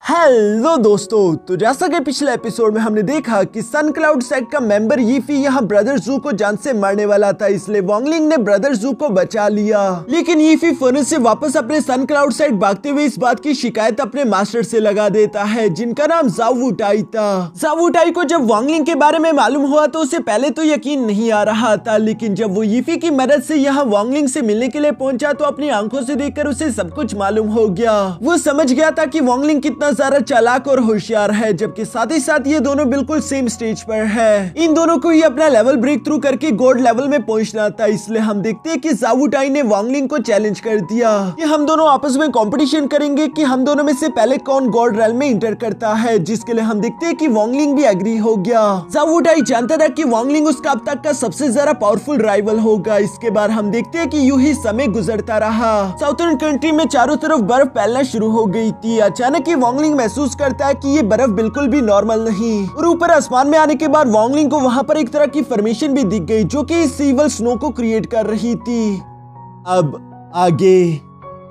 Hello दोस्तों, तो जैसा कि पिछले एपिसोड में हमने देखा कि सन क्लाउड सेट का मेंबर यीफी यहाँ ब्रदर जू को जान से मारने वाला था, इसलिए वांगलिंग ने ब्रदर जू को बचा लिया। लेकिन यीफी फर्नेस से वापस अपने सन क्लाउड सेट भागते हुए इस बात की शिकायत अपने मास्टर से लगा देता है, जिनका नाम जाओ वुटाई था। जाओ वुटाई को जब वांगलिंग के बारे में मालूम हुआ तो उसे पहले तो यकीन नहीं आ रहा था, लेकिन जब वो यीफी की मदद से यहाँ वांगलिंग से मिलने के लिए पहुंचा तो अपनी आंखों से देखकर उसे सब कुछ मालूम हो गया। वो समझ गया था कि वांगलिंग कितना ज्यादा चालाक और होशियार है, जबकि साथ ही साथ ये दोनों बिल्कुल सेम स्टेज पर है। इन दोनों को ही अपना लेवल ब्रेक थ्रू करके गॉड लेवल में पहुंचना था, इसलिए हम देखते हैं कि जाओ वुटाई ने वांगलिंग को चैलेंज कर दिया कि हम दोनों आपस में कंपटीशन करेंगे कि हम दोनों में से पहले कौन गॉड रेल्म में इंटर करता है, जिसके लिए हम देखते हैं कि वांगलिंग भी एग्री हो गया। जाओ वुटाई जानता था कि वांगलिंग उसका अब तक का सबसे ज्यादा पावरफुल राइवल होगा। इसके बाद हम देखते हैं कि यूं ही समय गुजरता रहा। साउथर्न कंट्री में चारों तरफ बर्फ फैलना शुरू हो गई थी। अचानक ही वांगलिंग महसूस करता है कि ये बर्फ बिल्कुल भी नॉर्मल नहीं, और ऊपर आसमान में आने के बाद वांगलिंग को वहां पर एक तरह की फॉर्मेशन भी दिख गई जो कि इस सीवल स्नो को क्रिएट कर रही थी। अब आगे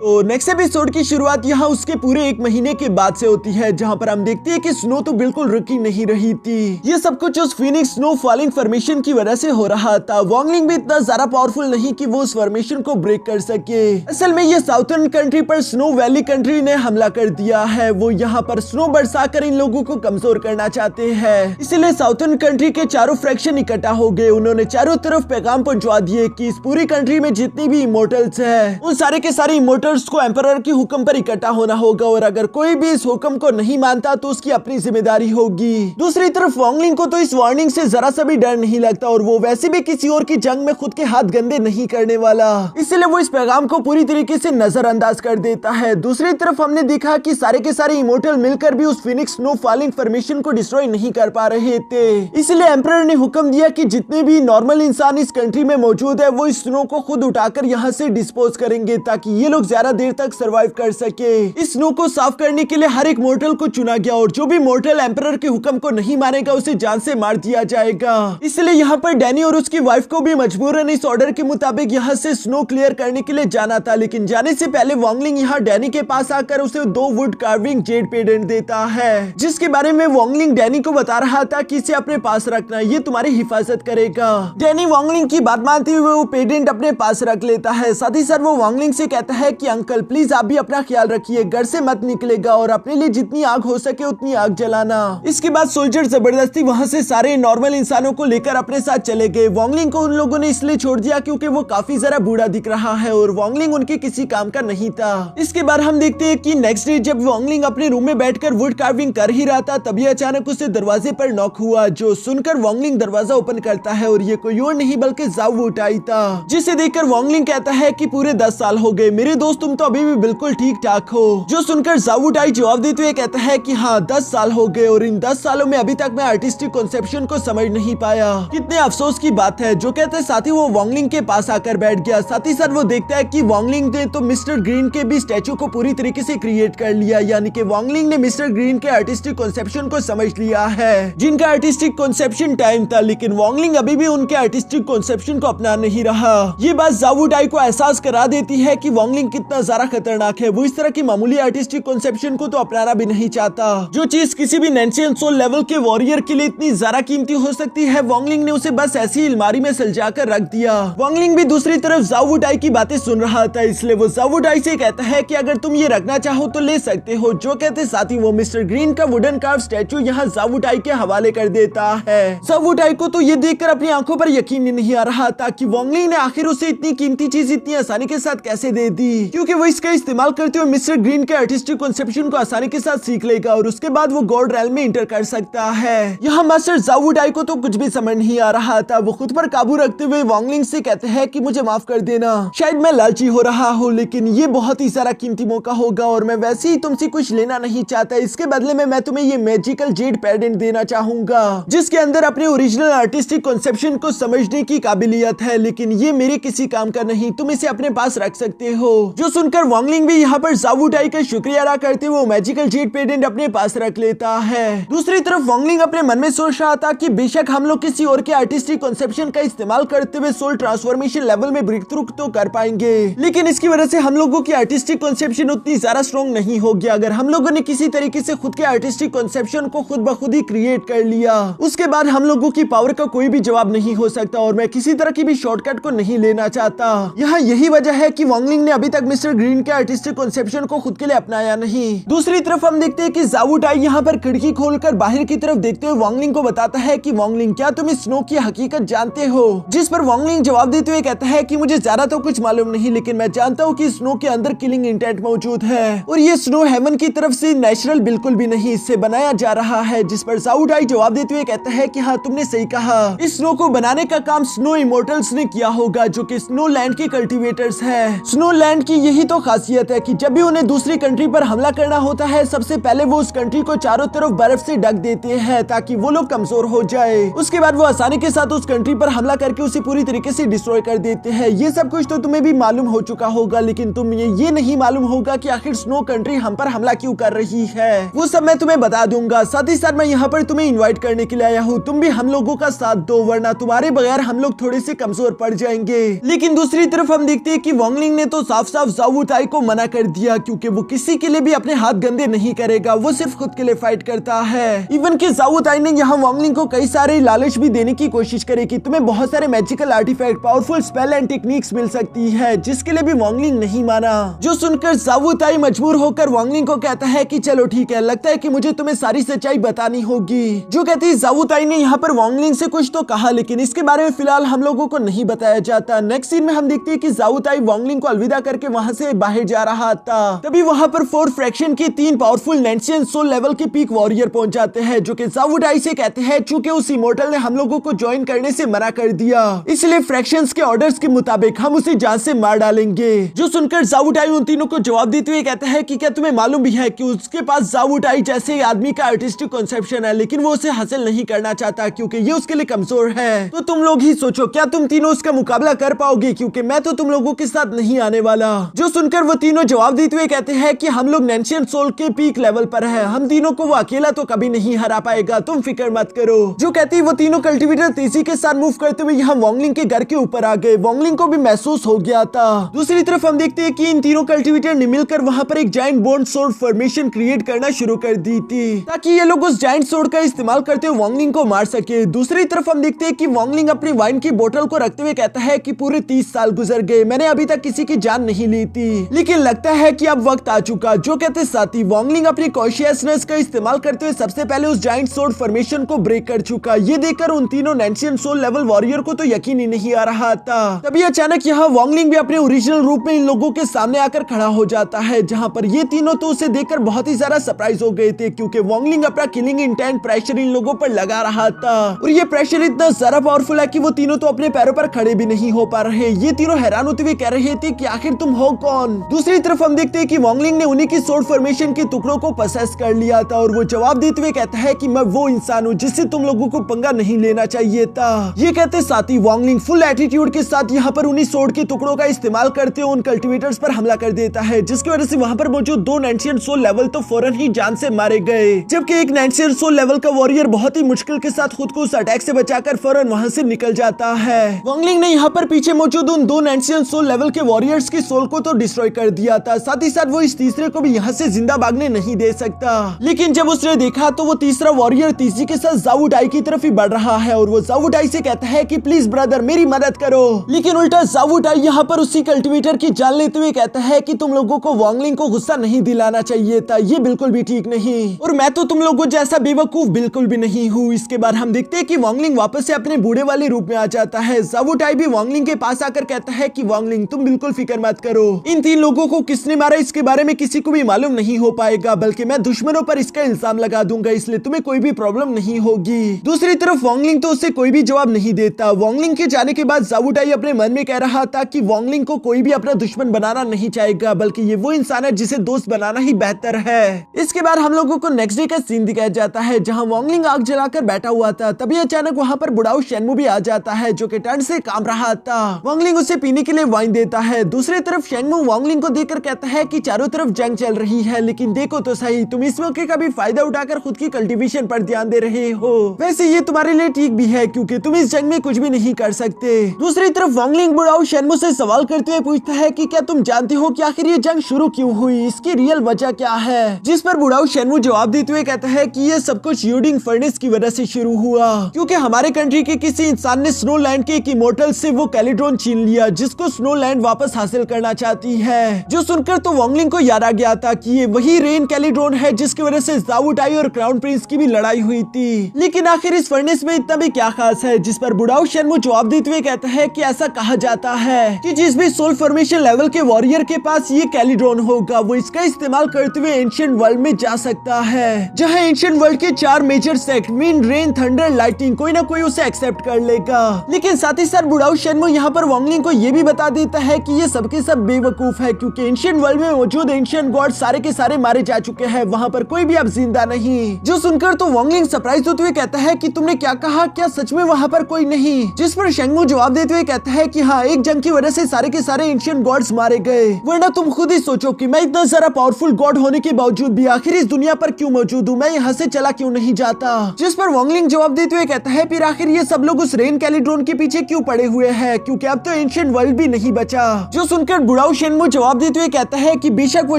तो नेक्स्ट एपिसोड की शुरुआत यहाँ उसके पूरे 1 महीने के बाद से होती है, जहाँ पर हम देखते हैं कि स्नो तो बिल्कुल रुकी नहीं रही थी। ये सब कुछ उस फीनिक्स स्नो फॉलिंग फॉर्मेशन की वजह से हो रहा था। वांगलिंग भी इतना ज्यादा पावरफुल नहीं कि वो उस फॉर्मेशन को ब्रेक कर सके। असल में ये साउथर्न कंट्री पर स्नो वैली कंट्री ने हमला कर दिया है। वो यहाँ पर स्नो बरसा कर इन लोगों को कमजोर करना चाहते हैं, इसीलिए साउथर्न कंट्री के चारों फ्रैक्शन इकट्ठा हो गए। उन्होंने चारों तरफ पैगाम पहुंचा दिए कि इस पूरी कंट्री में जितनी भी इमोर्टल्स है उन सारे के सारे इमोर्टल्स को एम्परर की हुक्म पर इकट्ठा होना होगा, और अगर कोई भी इस हुक्म को नहीं मानता तो उसकी अपनी जिम्मेदारी होगी। दूसरी तरफ वांगलिंग को तो इस वार्निंग से जरा सा भी डर नहीं लगता, और वो वैसे भी किसी और की जंग में खुद के हाथ गंदे नहीं करने वाला, इसलिए वो इस पैगाम को पूरी तरीके से नजरअंदाज कर देता है। दूसरी तरफ हमने देखा कि सारे के सारे इमोर्टल मिलकर भी उस फिनिक्स स्नो फॉलिंग फॉर्मेशन को डिस्ट्रॉय नहीं कर पा रहे थे, इसलिए एम्परर ने हुक्म दिया कि जितने भी नॉर्मल इंसान इस कंट्री में मौजूद है वो इस स्नो को खुद उठाकर यहाँ से डिस्पोज करेंगे, ताकि ये लोग ज्यादा देर तक सरवाइव कर सके। इस स्नो को साफ करने के लिए हर एक मोर्टल को चुना गया, और जो भी मोर्टल एम्परर के हुक्म को नहीं मानेगा उसे जान से मार दिया जाएगा। इसलिए यहाँ पर डैनी और उसकी वाइफ को भी मजबूरन इस ऑर्डर के मुताबिक यहाँ से स्नो क्लियर करने के लिए जाना था, लेकिन जाने से पहले वांगलिंग यहाँ डैनी के पास आकर उसे 2 वुड कार्विंग जेड पेडेंट देता है, जिसके बारे में वांगलिंग डैनी को बता रहा था कि इसे अपने पास रखना, ये तुम्हारी हिफाजत करेगा। डैनी वांगलिंग की बात मानते हुए वो पेडेंट अपने पास रख लेता है। साथ ही साथ वो वांगलिंग से कहता है कि अंकल प्लीज आप भी अपना ख्याल रखिए, घर से मत निकलेगा और अपने लिए जितनी आग हो सके उतनी आग जलाना। इसके बाद सोल्जर जबरदस्ती वहां से सारे नॉर्मल इंसानों को लेकर अपने साथ चले गए। वांगलिंग को उन लोगों ने इसलिए छोड़ दिया क्योंकि वो काफी जरा बूढ़ा दिख रहा है और वांगलिंग उनके किसी काम का नहीं था। इसके बाद हम देखते हैं कि नेक्स्ट डे जब वांगलिंग अपने रूम में बैठकर वुड कार्विंग कर ही रहा था, तभी अचानक उसे दरवाजे पर नॉक हुआ, जो सुनकर वांगलिंग दरवाजा ओपन करता है, और ये कोई और नहीं बल्कि जाओ वुटाई था, जिसे देखकर वांगलिंग कहता है कि पूरे 10 साल हो गए मेरे दोस्त, तुम तो अभी भी बिल्कुल ठीक ठाक हो। जो सुनकर जाओ वुटाई जवाब देते हुए कहता है कि हाँ 10 साल हो गए, और इन 10 सालों में अभी तक मैं आर्टिस्टिक कॉन्सेप्शन को समझ नहीं पाया। कितने अफसोस की बात है। जो कहते हैं साथ ही वो वांगलिंग के पास आकर बैठ गया। साथ ही साथ वो देखता है कि वांगलिंग ने तो मिस्टर ग्रीन के भी स्टैचू को पूरी तरीके से क्रिएट कर लिया, यानी कि वांगलिंग ने मिस्टर ग्रीन के आर्टिस्टिक कॉन्सेप्शन को समझ लिया है, जिनका आर्टिस्टिक कॉन्सेप्शन टाइम था, लेकिन वांगलिंग अभी भी उनके आर्टिस्टिक कॉन्सेप्शन को अपना नहीं रहा। ये बात जाओ वुटाई को एहसास करा देती है कि वांगलिंग कितना ज्यादा खतरनाक है। वो इस तरह की मामूली आर्टिस्टिक कॉन्सेप्शन को तो अपनाना भी नहीं चाहता। जो चीज किसी भी नेंशियन सोल लेवल के वॉरियर के लिए इतनी ज्यादा कीमती हो सकती है, वांगलिंग ने उसे बस ऐसी अलमारी में सलजाकर रख दिया। वांगलिंग भी दूसरी तरफ जाओ वुटाई की बातें सुन रहा था, इसलिए वो जाओ वुटाई से कहता है कि अगर तुम ये रखना चाहो तो ले सकते हो। जो कहते साथ ही वो मिस्टर ग्रीन का वुडन कार्व स्टैचू यहाँ जाओ वुटाई के हवाले कर देता है। जाओ वुटाई को तो ये देखकर अपनी आंखों पर यकीन नहीं आ रहा था कि वांगलिंग ने आखिर उसे इतनी कीमती चीज इतनी आसानी के साथ कैसे दे दी, क्योंकि वो इसका इस्तेमाल करते हुए मिस्टर ग्रीन के आर्टिस्टिक कॉन्सेप्शन को आसानी के साथ सीख लेगा, और उसके बाद वो गॉड रेल्म में इंटर कर सकता है। यहाँ मास्टर जाओ वुटाई को तो कुछ भी समझ नहीं आ रहा था। वो खुद पर काबू रखते हुए वांगलिंग से कहते हैं कि मुझे माफ कर देना, शायद मैं लालची हो रहा हूँ, लेकिन ये बहुत ही सारा कीमती मौका होगा और मैं वैसे ही तुमसे कुछ लेना नहीं चाहता। इसके बदले में मैं तुम्हें ये मैजिकल जेड पेडेंट देना चाहूंगा, जिसके अंदर अपने ओरिजिनल आर्टिस्टिक कॉन्सेप्शन को समझने की काबिलियत है, लेकिन ये मेरे किसी काम का नहीं, तुम इसे अपने पास रख सकते हो। जो सुनकर वांगलिंग भी यहाँ पर जावू टाई का शुक्रिया अदा करते हुए मैजिकल जेट पेडेंट अपने पास रख लेता है। दूसरी तरफ वांगलिंग अपने मन में सोच रहा था कि बेशक हम लोग किसी और के आर्टिस्टिक कॉन्सेप्शन का इस्तेमाल करते हुए सोल ट्रांसफॉर्मेशन लेवल में ब्रेक थ्रू तो कर पाएंगे, लेकिन इसकी वजह से हम लोगों की आर्टिस्टिक कॉन्सेप्शन उतनी ज्यादा स्ट्रॉन्ग नहीं होगी। अगर हम लोगों ने किसी तरीके से खुद के आर्टिस्टिक कॉन्सेप्शन को खुद ब खुद ही क्रिएट कर लिया, उसके बाद हम लोगों की पावर का कोई भी जवाब नहीं हो सकता और मैं किसी तरह की भी शॉर्टकट को नहीं लेना चाहता। यहाँ यही वजह है कि वांगलिंग ने अभी तक मिस्टर ग्रीन के आर्टिस्टिक कॉन्सेप्शन को खुद के लिए अपनाया नहीं। दूसरी तरफ हम देखते हैं कि जावू टाई यहाँ पर खिड़की खोलकर बाहर की तरफ देखते हुए वांगलिंग को बताता है कि वांगलिंग क्या तुम इस स्नो की हकीकत जानते हो? जिस पर वांगलिंग जवाब देते हुए कहता है कि मुझे ज्यादा तो कुछ मालूम नहीं, लेकिन मैं जानता हूँ कि स्नो के अंदर किलिंग इंटेंट मौजूद है और ये स्नो हेवन की तरफ से नेचुरल बिल्कुल भी नहीं, इससे बनाया जा रहा है। जिस पर जावू टाई जवाब देते हुए कहता है कि हाँ तुमने सही कहा, इस स्नो को बनाने का काम स्नो इमोर्टल्स ने किया होगा जो कि स्नो लैंड के कल्टीवेटर्स है। स्नो लैंड की यही तो खासियत है कि जब भी उन्हें दूसरी कंट्री पर हमला करना होता है, सबसे पहले वो उस कंट्री को चारों तरफ बर्फ से ढक देते हैं ताकि वो लोग कमजोर हो जाए। उसके बाद वो आसानी के साथ उस कंट्री पर हमला करके उसे पूरी तरीके से डिस्ट्रॉय कर देते हैं। ये सब कुछ तो तुम्हें भी मालूम हो चुका होगा, लेकिन तुम्हें ये नहीं मालूम होगा कि आखिर स्नो कंट्री हम पर हमला क्यों कर रही है। वो सब मैं तुम्हें बता दूंगा। साथ ही साथ मैं यहाँ पर तुम्हें इन्वाइट करने के लिए आया हूँ, तुम भी हम लोगों का साथ दो, वरना तुम्हारे बगैर हम लोग थोड़े से कमजोर पड़ जाएंगे। लेकिन दूसरी तरफ हम देखते हैं कि वांगलिंग ने तो साफ साफ जावू टाई को मना कर दिया, क्योंकि वो किसी के लिए भी अपने हाथ गंदे नहीं करेगा, वो सिर्फ खुद के लिए फाइट करता है। इवन कि जावू टाई ने यहाँ वांगलिंग को कई सारे लालच भी देने की कोशिश करे कि तुम्हें बहुत सारे magical artifact, powerful spell and techniques मिल सकती है, जिसके लिए भी वांगलिंग नहीं माना। जो सुनकर जावू टाई मजबूर होकर वांगलिंग को कहता है कि चलो ठीक है, लगता है कि मुझे तुम्हें सारी सच्चाई बतानी होगी। जो कहती है जावू टाई ने यहाँ पर वांगलिंग से कुछ तो कहा, लेकिन इसके बारे में फिलहाल हम लोगों को नहीं बताया जाता। नेक्स्ट सीन में हम देखते हैं कि जावू टाई वांगलिंग को अलविदा करके वहां से बाहर जा रहा था। तभी वहां पर 4 फ्रैक्शन के 3 पावरफुल नेंशियन सोल लेवल के पीक वॉरियर पहुंच जाते हैं, जो कि जावू टाई से कहते हैं चूंकि उस इमोर्टल ने हम लोगों को ज्वाइन करने से मना कर दिया, इसलिए फ्रैक्शंस के ऑर्डर्स के मुताबिक हम उसे जान से मार डालेंगे। जो सुनकर जावू टाई उन तीनों को जवाब देते हुए कहता है कि क्या तुम्हें मालूम भी है कि उसके पास जावू टाई जैसे आदमी का आर्टिस्टिक कॉन्सेप्शन है, लेकिन वो उसे हासिल नहीं करना चाहता क्योंकि ये उसके लिए कमजोर है। तो तुम लोग ही सोचो, क्या तुम तीनों उसका मुकाबला कर पाओगे? क्योंकि मैं तो तुम लोगों के साथ नहीं आने वाला। जो सुनकर वो तीनों जवाब देते हुए कहते हैं कि हम लोग नेंशियन सोल के पीक लेवल पर है, हम तीनों को वो अकेला तो कभी नहीं हरा पाएगा, तुम फिक्र मत करो। जो कहती है वो तीनों कल्टीवेटर तेजी के साथ मूव करते हुए यहाँ वांगलिंग के घर के ऊपर आ गए। वांगलिंग को भी महसूस हो गया था। दूसरी तरफ हम देखते हैं कि इन तीनों कल्टीवेटर ने मिलकर वहां पर एक giant bone sword formation create करना शुरू कर दी थी, ताकि ये लोग उस जायंट सोर्ड का इस्तेमाल करते हुए वांगलिंग को मार सके। दूसरी तरफ हम देखते हैं कि वांगलिंग अपनी वाइन की बोतल को रखते हुए कहता है कि पूरे 30 साल गुजर गए, मैंने अभी तक किसी की जान नहीं ली थी, लेकिन लगता है कि अब वक्त आ चुका। जो कहते साथ ही वांगलिंग अपनी कॉन्शियसनेस का इस्तेमाल करते हुए सबसे पहले उस जायंट सोर्ड फॉर्मेशन को ब्रेक कर चुका। ये देखकर उन तीनों नेंशियन सोल लेवल वॉरियर को तो यकीन ही नहीं आ रहा था। तभी अचानक यहाँ वांगलिंग भी अपने ओरिजिनल रूप में इन लोगों के सामने आकर खड़ा हो जाता है, जहाँ पर ये तीनों तो उसे देखकर बहुत ही ज्यादा सरप्राइज हो गए थे, क्योंकि वांगलिंग अपना किलिंग इंटेंट प्रेशर इन लोगों पर लगा रहा था और ये प्रेशर इतना ज्यादा पावरफुल है कि वो तीनों तो अपने पैरों पर खड़े भी नहीं हो पा रहे। ये तीनों हैरान होते हुए कह रहे थे कि आखिर तुम हो कौन? दूसरी तरफ हम देखते हैं कि वांगलिंग ने उन्हीं की सोर्ड फॉर्मेशन के टुकड़ों को पोसेस कर लिया था और वो जवाब देते हुए कहता है कि मैं वो इंसान हूँ जिससे तुम लोगों को पंगा नहीं लेना चाहिए था। ये कहते साथ ही वांगलिंग फुल एटीट्यूड के साथ यहाँ पर उन्हीं सोर्ड के टुकड़ों का इस्तेमाल करते हुए उन कल्टीवेटर्स पर हमला कर देता है, जिसकी वजह से वहाँ पर मौजूद 2 नेंशियन सोल लेवल तो फौरन ही जान से मारे गए, जबकि एक नेंशियन सोल लेवल का वॉरियर बहुत ही मुश्किल के साथ खुद को उस अटैक से बचाकर फौरन वहाँ से निकल जाता है। वांगलिंग ने यहाँ पर पीछे मौजूद उन 2 नेंशियन सोल लेवल के वॉरियर्स की सोल को तो डिस्ट्रॉय कर दिया था, साथ ही साथ वो इस तीसरे को भी यहाँ से जिंदा भागने नहीं दे सकता। लेकिन जब उसने देखा तो वो तीसरा वॉरियर तेजी के साथ जावू टाई की तरफ ही बढ़ रहा है और वो जावू टाई से कहता है कि प्लीज ब्रदर मेरी मदद करो, लेकिन उल्टा जावू टाई यहाँ पर उसी कल्टीवेटर की जान लेते हुए कहता है कि तुम लोगों को वांगलिंग को गुस्सा नहीं दिलाना चाहिए था, ये बिल्कुल भी ठीक नहीं, और मैं तो तुम लोगों जैसा बेवकूफ बिल्कुल भी नहीं हूँ। इसके बाद हम देखते हैं कि वांगलिंग वापस से अपने बूढ़े वाले रूप में आ जाता है। जावू टाई भी वांगलिंग के पास आकर कहता है कि वांगलिंग तुम बिल्कुल फिक्र मत करो, इन 3 लोगों को किसने मारा इसके बारे में किसी को भी मालूम नहीं हो पाएगा, बल्कि मैं दुश्मनों पर इसका इल्जाम लगा दूंगा, इसलिए तुम्हें कोई भी प्रॉब्लम नहीं होगी। दूसरी तरफ वांगलिंग तो उससे कोई भी जवाब नहीं देता। वांगलिंग के जाने के बाद जावू टाई अपने मन में कह रहा था कि वांगलिंग को कोई भी अपना दुश्मन बनाना नहीं चाहेगा, बल्कि ये वो इंसान है जिसे दोस्त बनाना ही बेहतर है। इसके बाद हम लोगों को नेक्स्ट डे का सीन दिखाया जाता है, जहां वांगलिंग आग जलाकर बैठा हुआ था। तभी अचानक वहां पर बुढ़ाऊ शेनमू भी आ जाता है, जो कि ठंड से कांप रहा था। वांगलिंग उसे पीने के लिए वाइन देता है। दूसरी तरफ शेंगमू वांगलिंग को देखकर कहता है कि चारों तरफ जंग चल रही है, लेकिन देखो तो सही, तुम इस मौके का भी फायदा उठाकर खुद की कल्टीवेशन पर ध्यान दे रहे हो। वैसे ये तुम्हारे लिए ठीक भी है क्योंकि तुम इस जंग में कुछ भी नहीं कर सकते। दूसरी तरफ वांगलिंग बुढ़ाऊ शेंगमू से सवाल करते हुए पूछता है कि क्या तुम जानते हो कि आखिर ये जंग शुरू क्यों हुई, इसकी रियल वजह क्या है। जिस पर बुढ़ाऊ शेंगमू जवाब देते हुए कहता है कि ये सब कुछ यूडिंग फर्नेस की वजह से शुरू हुआ, क्योंकि हमारे कंट्री के किसी इंसान ने स्नोलैंड के एक इमोर्टल से वो कैलिड्रोन छीन लिया जिसको स्नोलैंड वापस हासिल करना चाहती है। जो सुनकर तो वांगलिंग को याद आ गया था कि ये वही रेन कैलिड्रोन है जिसकी वजह से ज़ावू टाई और क्राउन प्रिंस की भी लड़ाई हुई थी। लेकिन आखिर इस फर्नेस में इतना भी क्या खास है। जिस पर बुढ़ाऊ शेंगमू जवाब देते हुए कहता है कि ऐसा कहा जाता है कि जिस भी सोल फॉर्मेशन लेवल के वॉरियर के पास ये कैलिड्रोन होगा वो इसका इस्तेमाल करते हुए एंशिएंट वर्ल्ड में जा सकता है, जहाँ एंशिएंट वर्ल्ड के 4 major sect wind, rain, thunder, lighting कोई ना कोई उसे एक्सेप्ट कर लेगा। लेकिन साथ ही साथ बुढ़ाऊ शेंगमू यहाँ पर वांगलिंग को ये भी बता देता है कि ये सबके सब बेवकूफ है, क्योंकि एंशिएंट वर्ल्ड में मौजूद एंशिएंट गॉड सारे के सारे मारे जा चुके हैं, वहाँ पर कोई भी अब जिंदा नहीं। जो सुनकर तो वांगलिंग सरप्राइज होते हुए कहता है कि तुमने क्या कहा, क्या सच में वहाँ पर कोई नहीं। जिस पर शेंगमू जवाब देते हुए कहता है कि हाँ, एक जंग की वजह से सारे के सारे एंशिएंट गॉड्स मारे गए, वरना तुम खुद ही सोचो कि मैं इतना सारा पावरफुल गॉड होने के बावजूद भी आखिर इस दुनिया पर क्यों मौजूद हूँ, मैं यहाँ से चला क्यों नहीं जाता। जिस पर वांगलिंग जवाब देते हुए कहता है फिर आखिर ये सब लोग उस रेन कैलिड्रोन के पीछे क्यों पड़े हुए हैं, क्योंकि अब तो एंशिएंट वर्ल्ड भी नहीं बचा। जो सुनकर बुढ़ाऊ शेंगमू जवाब देते हुए कहता है कि बेशक वो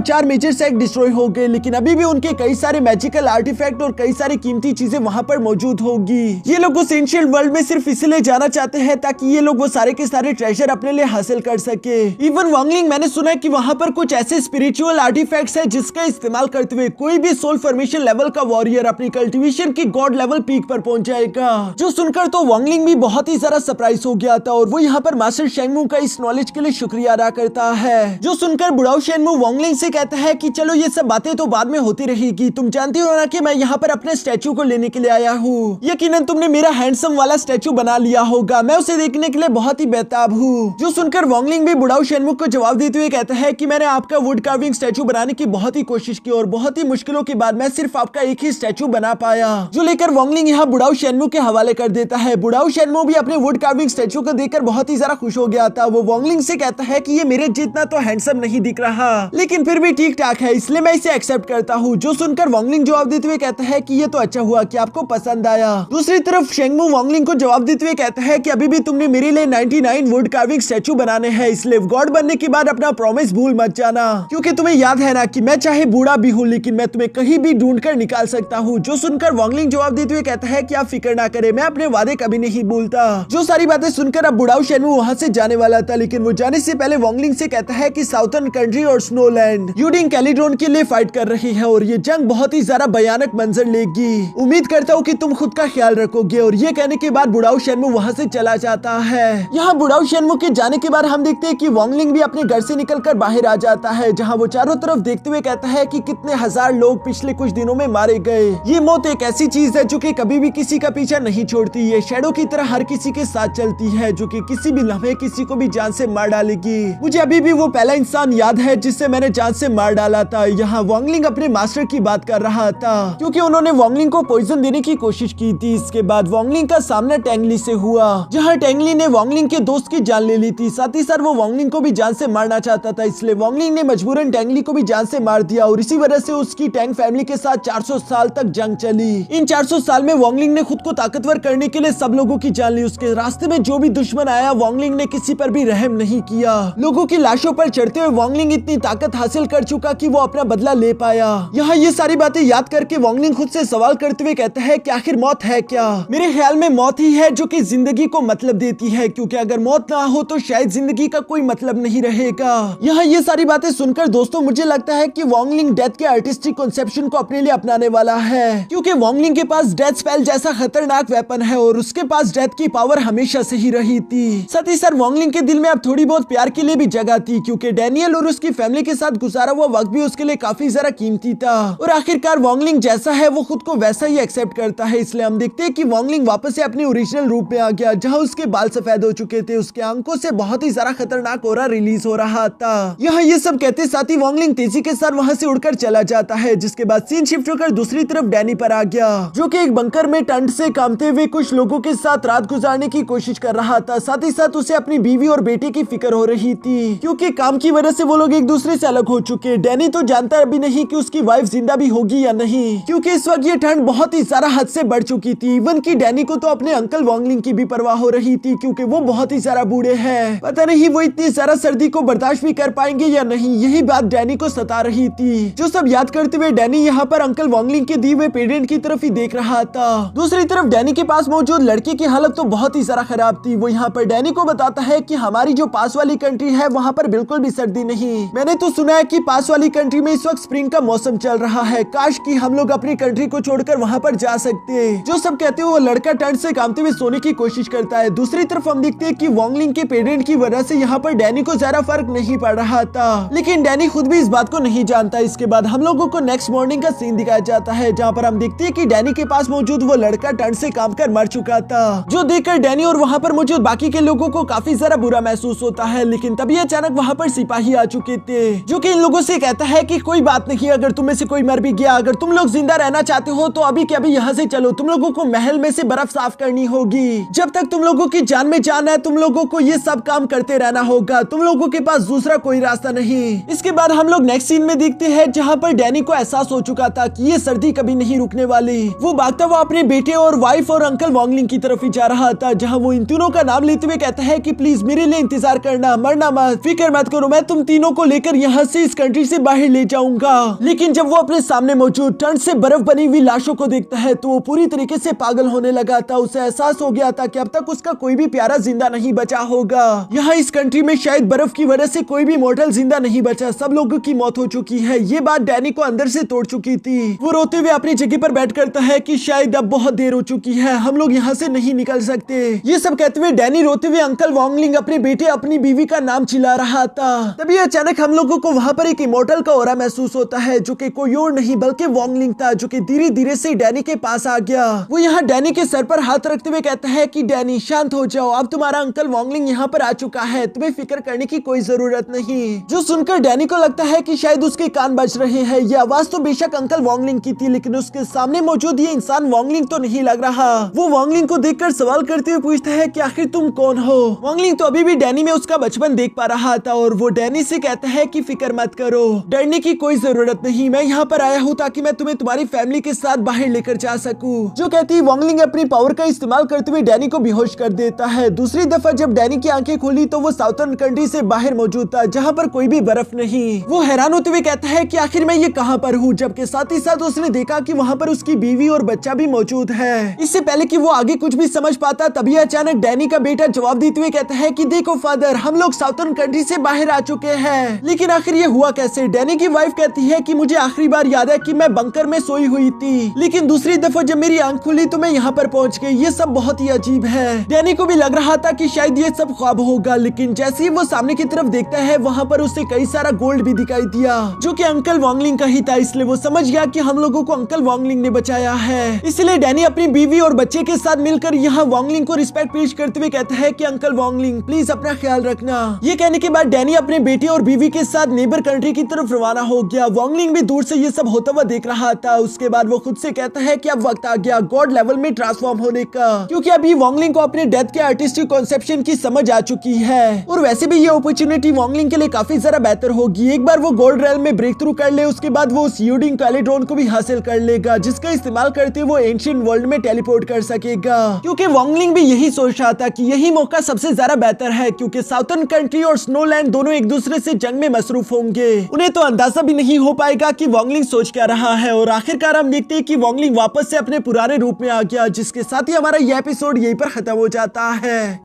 4 मेजर सेक्ट डिस्ट्रॉय हो गए, लेकिन अभी भी उनके कई सारे मैजिकल आर्टिफैक्ट और कई सारी कीमती चीजें वहाँ पर मौजूद होगी। ये लोग उस एंशिएंट वर्ल्ड में सिर्फ इसलिए जाना चाहते हैं ताकि ये लोग वो सारे के सारे ट्रेजर अपने लिए हासिल कर सके। इवन वांगलिंग, मैंने सुना है कि वहाँ पर कुछ ऐसे स्पिरिचुअल आर्टिफैक्ट्स है जिसका इस्तेमाल करते हुए कोई भी सोल फॉर्मेशन लेवल का वॉरियर अपनी कल्टीवेशन की गॉड लेवल पीक पर पहुंच जाएगा। जो सुनकर तो वांगलिंग भी बहुत ही ज्यादा सरप्राइज हो गया था और वो यहाँ पर मास्टर शेंगमू का इस नॉलेज के लिए शुक्रिया अदा करता है। जो सुनकर बुढ़ाऊ शेंगमू वांगलिंग से कहता है कि चलो ये सब बातें तो बाद में होती रहेगी, तुम जानती हो ना कि मैं यहाँ पर अपने स्टैचू को लेने के लिए आया हूँ। यकीनन तुमने मेरा हैंडसम वाला स्टैचू बना लिया होगा, मैं उसे देखने के लिए बहुत ही बेताब हूँ। जो सुनकर वांगलिंग भी बुढ़ाऊ शेंगमू को जवाब देते हुए कहता है कि मैंने आपका वुड कार्विंग स्टैचू बनाने की बहुत ही कोशिश की और बहुत ही मुश्किलों के बाद मैं सिर्फ आपका एक ही स्टैचू बना पाया। जो लेकर वांगलिंग यहाँ बुढ़ाऊ शेंगमू के हवाले कर देता है। बुढ़ाऊ शेंगमू भी अपने वुड कार्विंग स्टैचू को देखकर बहुत ही ज्यादा खुश हो गया था। वो वांगलिंग से कहता है कि ये मेरे जितना तो हैंडसम नहीं दिख रहा, लेकिन फिर भी ठीक ठाक है, इसलिए मैं इसे एक्सेप्ट करता हूँ। जो सुनकर वांगलिंग जवाब देते हुए कहता है कि ये तो अच्छा हुआ कि आपको पसंद आया। दूसरी तरफ शेंगमू वांगलिंग को जवाब देते हुए कहता है कि अभी भी तुमने मेरे लिए 99 वुड कार्विंग स्टैचू बनाने हैं, इसलिए गॉड बनने के बाद अपना प्रॉमिस भूल मत जाना, क्योंकि तुम्हें याद है ना कि मैं चाहे बूढ़ा भी हूँ लेकिन मैं तुम्हें कहीं भी ढूंढ कर निकाल सकता हूँ। जो सुनकर वांगलिंग जवाब देते हुए कहता है कि आप फिक्र ना करें, मैं अपने वादे कभी नहीं भूलता। जो सारी बातें सुनकर अब बुढ़ाऊ शेंगमू वहाँ से जाने वाला था, लेकिन वो जाने से पहले वांगलिंग से कहता है कि साउथर्न कंट्री और स्नोलैंड यूडिंग कैलिड्रोन के लिए फाइट कर रही है और ये जंग बहुत ही ज्यादा भयानक मंजर लेगी। उम्मीद करता हूँ कि तुम खुद का ख्याल रखोगे। और ये कहने के बाद बुढ़ाऊ शेंगमू वहाँ से चला जाता है। यहाँ बुढ़ाऊ शेंगमू के जाने के बाद हम देखते हैं कि वांगलिंग भी अपने घर से निकलकर बाहर आ जाता है, जहाँ वो चारों तरफ देखते हुए कहता है कि कितने हजार लोग पिछले कुछ दिनों में मारे गए। ये मौत एक ऐसी चीज है जो कि कभी भी किसी का पीछा नहीं छोड़ती। ये शैडो की तरह हर किसी के साथ चलती है, जो कि किसी भी लम्हे किसी को भी जान से मार डालेगी। मुझे अभी भी वो पहला इंसान याद है जिससे मैंने जान से मार डाला था। यहाँ वांगलिंग अपने मास्टर की बात कर रहा था, क्योंकि उन्होंने वांगलिंग को पॉइजन देने की कोशिश की थी। इसके बाद वांगलिंग का सामना टेंगली से हुआ, जहाँ टेंगली ने वांगलिंग के दोस्त की जान ले ली थी। साथ ही साथ वो वांगलिंग को भी जान से मारना चाहता था, इसलिए वांगलिंग ने मजबूरन टेंगली को भी जान से मार दिया और इसी वजह से उसकी टैंग फैमिली के साथ 400 साल तक जंग चली। इन 400 साल में वांगलिंग ने खुद को ताकतवर करने के लिए सब लोगों की जान ली। उसके रास्ते में जो भी दुश्मन आया वांगलिंग ने किसी पर भी रहम नहीं किया। लोगों की लाशों पर चढ़ते हुए वांगलिंग इतनी ताकत हासिल कर चुका कि वो अपना बदला ले पाया। यहाँ ये सारी बातें याद करके वांगलिंग खुद से सवाल करते हुए कहता है कि आखिर मौत है क्या? मेरे ख्याल में मौत ही है जो कि जिंदगी को मतलब देती है, क्योंकि अगर मौत ना हो तो शायद जिंदगी का कोई मतलब नहीं रहेगा। यहाँ ये सारी बातें सुनकर दोस्तों मुझे लगता है कि वांगलिंग डेथ के आर्टिस्टिक कॉन्सेप्शन को अपने लिए अपनाने वाला है, क्योंकि वांगलिंग के पास डेथ स्पेल जैसा खतरनाक वेपन है और उसके पास डेथ की पावर हमेशा से ही रही थी। साथ ही साथ वांगलिंग के दिल में अब थोड़ी बहुत प्यार के लिए भी जगह थी, क्योंकि डैनियल और उसकी फैमिली के साथ गुजारा हुआ वक्त भी उसके लिए काफी ज्यादा कीमती था। और आखिरकार वांगलिंग जैसा है वो खुद को वैसा ही एक्सेप्ट करता है, इसलिए हम देखते हैं कि वांगलिंग वापस से अपने ओरिजिनल रूप में आ गया, जहाँ उसके बाल सफेद हो चुके थे। उसके आंखों से बहुत ही ज्यादा खतरनाक ऑरा रिलीज हो रहा था। यहाँ ये सब कहते साथ ही वांगलिंग तेजी के साथ वहाँ से उड़कर चला जाता है, जिसके बाद सीन शिफ्ट होकर दूसरी तरफ डैनी पर आ गया, जो कि एक बंकर में ठंड से कांपते हुए कुछ लोगों के साथ रात गुजारने की कोशिश कर रहा था। साथ ही साथ उसे अपनी बीवी और बेटे की फिक्र हो रही थी, क्योंकि काम की वजह से वो लोग एक दूसरे से अलग हो चुके। डैनी तो जानता अभी नहीं कि उसकी वाइफ जिंदा भी होगी या नहीं, क्योंकि इस वक्त ये ठंड बहुत ही ज्यादा हद से बढ़ चुकी थी। इवन की डैनी को तो अपने अंकल वॉन्गलिंग की भी परवाह हो रही थी, क्योंकि वो बहुत ही ज्यादा बूढ़े हैं। पता नहीं वो इतनी ज्यादा सर्दी को बर्दाश्त भी कर पाएंगे या नहीं, यही बात डैनी को सता रही थी। जो सब याद करते हुए डैनी यहाँ पर अंकल वॉन्गलिंग के दिए हुए पेडेंट की तरफ ही देख रहा था। दूसरी तरफ डैनी के पास मौजूद लड़के की हालत तो बहुत ही ज्यादा खराब थी। वो यहाँ पर डैनी को बताता है कि हमारी जो पास वाली कंट्री है वहाँ पर बिल्कुल भी सर्दी नहीं। मैंने तो सुना है कि पास वाली कंट्री में इस वक्त स्प्रिंग का मौसम चल रहा है, काश कि हम लोग अपनी कंट्री को छोड़कर वहाँ पर जा सकते। जो सब कहते हैं वो लड़का ठंड से कांपते हुए सोने की कोशिश करता है। दूसरी तरफ हम देखते हैं कि वॉन्गलिंग के पेरेंट की वजह से यहाँ पर डैनी को ज्यादा फर्क नहीं पड़ रहा था, लेकिन डैनी खुद भी इस बात को नहीं जानता। इसके बाद हम लोगों को नेक्स्ट मॉर्निंग का सीन दिखाया जाता है, जहाँ पर हम देखते हैं कि डैनी के पास मौजूद वो लड़का ठंड से कांप कर मर चुका था, जो देखकर डैनी और वहाँ पर मौजूद बाकी के लोगों को काफी ज्यादा बुरा महसूस होता है। लेकिन तभी अचानक वहाँ पर सिपाही आ चुके थे, जो कि इन लोगों से कहता है कि कोई बात नहीं, अगर तुम में से कोई मर भी गया, अगर तुम लोग जिंदा रहना चाहते हो तो अभी के अभी यहाँ से चलो। तुम लोगों को महल में से बर्फ साफ करनी होगी। जब तक तुम लोगों की जान में जान है, तुम लोगों को ये सब काम करते रहना होगा। तुम लोगों के पास दूसरा कोई रास्ता नहीं। इसके बाद हम लोग नेक्स्ट सीन में देखते हैं, जहाँ पर डैनी को एहसास हो चुका था कि ये सर्दी कभी नहीं रुकने वाली। वो भागता हुआ अपने बेटे और वाइफ और अंकल वॉन्गलिंग की तरफ ही जा रहा था, जहाँ वो इन तीनों का नाम लेते हुए कहता है कि प्लीज मेरे लिए इंतजार करना, मरना मत, फिक्र मत करो, मैं तुम तीनों को लेकर यहाँ से इस कंट्री से बाहर ले जाऊंगा। लेकिन जब वो अपने सामने मौजूद ठंड से बर्फ बनी हुई लाशों को देखता है तो वो पूरी तरीके से पागल होने लगा था। उसे एहसास हो गया था कि अब तक उसका कोई भी प्यारा जिंदा नहीं बचा होगा। यहाँ इस कंट्री में शायद बर्फ की वजह से कोई भी मॉर्टल जिंदा नहीं बचा, सब लोगों की मौत हो चुकी है। ये बात डैनी को अंदर से तोड़ चुकी थी। वो रोते हुए अपनी जगह पर बैठ करता है कि शायद अब बहुत देर हो चुकी है, हम लोग यहाँ से नहीं निकल सकते। ये सब कहते हुए डैनी रोते हुए अंकल वॉन्गलिंग, अपने बेटे, अपनी बीवी का नाम चिल्ला रहा था। तभी अचानक हम लोगों को वहाँ पर एक इमोर्टल का ऑरा महसूस होता है, जो कि कोई और नहीं बल्कि वॉन्गलिंग था, जो कि धीरे धीरे से डैनी के पास आ गया। वो यहाँ डैनी के सर पर हाथ रखते हुए कहता है कि डैनी शांत हो जाओ, अब तुम्हारा अंकल वॉन्गलिंग यहाँ पर आ चुका है, तुम्हें फिक्र करने की कोई जरूरत नहीं। जो सुनकर डैनी को लगता है कि शायद उसके कान बज रहे हैं। ये आवाज तो बेशक अंकल वॉन्गलिंग की थी, लेकिन उसके सामने मौजूद ये इंसान वॉन्गलिंग तो नहीं लग रहा। वो वॉन्गलिंग को देखकर सवाल करते हुए पूछता है कि आखिर तुम कौन हो। वॉन्गलिंग तो अभी भी डैनी में उसका बचपन देख पा रहा था, और वो डैनी से कहता है कि फिक्र मत करो, डरने की कोई जरूरत नहीं, मैं यहाँ पर आया हूँ ताकि मैं तुम्हें तुम्हारी फैमिली के साथ बाहर लेकर जा सकूं। जो कहती वॉन्गलिंग अपनी पावर का इस्तेमाल करते हुए डैनी को बेहोश कर देता है। दूसरी दफा जब डैनी की आंखें खुली तो वो साउथर्न कंट्री से बाहर मौजूद था, जहाँ पर कोई भी बर्फ नहीं। वो हैरान होते हुए कहता है कि आखिर मैं ये कहाँ पर हूँ, जबकि साथ ही साथ उसने देखा कि वहाँ पर उसकी बीवी और बच्चा भी मौजूद है। इससे पहले कि वो आगे कुछ भी समझ पाता, तभी अचानक डैनी का बेटा जवाब देते हुए कहता है कि देखो फादर, हम लोग साउथर्न कंट्री से बाहर आ चुके हैं, लेकिन आखिर ये हुआ कैसे। डैनी की वाइफ कहती है कि मुझे आखिरी बार याद है कि मैं बंकर में सोई हुई थी, लेकिन दूसरी दफा जब मेरी आंख खुली तो मैं यहाँ पर पहुँच गई। ये सब बहुत ही अजीब है। डैनी को भी लग रहा था कि शायद ये सब ख्वाब होगा, लेकिन जैसे ही वो सामने की तरफ देखता है वहाँ पर उसे कई सारा गोल्ड भी दिखाई दिया, जो कि अंकल वॉन्गलिंग का ही था। इसलिए वो समझ गया कि हम लोगों को अंकल वॉन्गलिंग ने बचाया है। इसलिए डैनी अपनी बीवी और बच्चे के साथ मिलकर यहाँ वॉन्गलिंग को रिस्पेक्ट पेश करते हुए कहता है कि अंकल वॉन्गलिंग प्लीज अपना ख्याल रखना। ये कहने के बाद डैनी अपने बेटे और बीवी के साथ नेबर कंट्री की तरफ रवाना हो गया। वॉन्गलिंग भी दूर से ये सब होता हुआ देख रहा था। उसके बाद वो खुद से कहता है कि अब वक्त आ गया गॉड लेवल में ट्रांसफॉर्म होने का, क्योंकि अभी वॉन्गलिंग को अपने डेथ के आर्टिस्टिक कॉन्सेप्शन की समझ आ चुकी है। और वैसे भी ये अपॉर्चुनिटी वॉन्गलिंग के लिए काफी ज्यादा बेहतर होगी। एक बार वो गोल्ड रेल में ब्रेक थ्रू कर ले, उसके बाद वो उस यूडिंग कैलेड्रोन को भी हासिल कर लेगा, जिसका इस्तेमाल करते हुए वो एंशिएंट वर्ल्ड में टेलीपोर्ट कर सकेगा। क्योंकि वॉन्गलिंग भी यही सोच रहा था कि यही मौका सबसे ज्यादा बेहतर है, क्योंकि साउथर्न कंट्री और स्नोलैंड दोनों एक दूसरे से जंग में मसरूफ होंगे। उन्हें तो अंदाजा भी नहीं हो पाएगा कि वॉन्गलिंग सोच क्या रहा है। और आखिरकार हम देखते हैं कि वॉन्गलिंग वापस से अपने पुराने रूप में आ गया, जिसके साथ ही हमारा यह एपिसोड यहीं पर खत्म हो जाता है।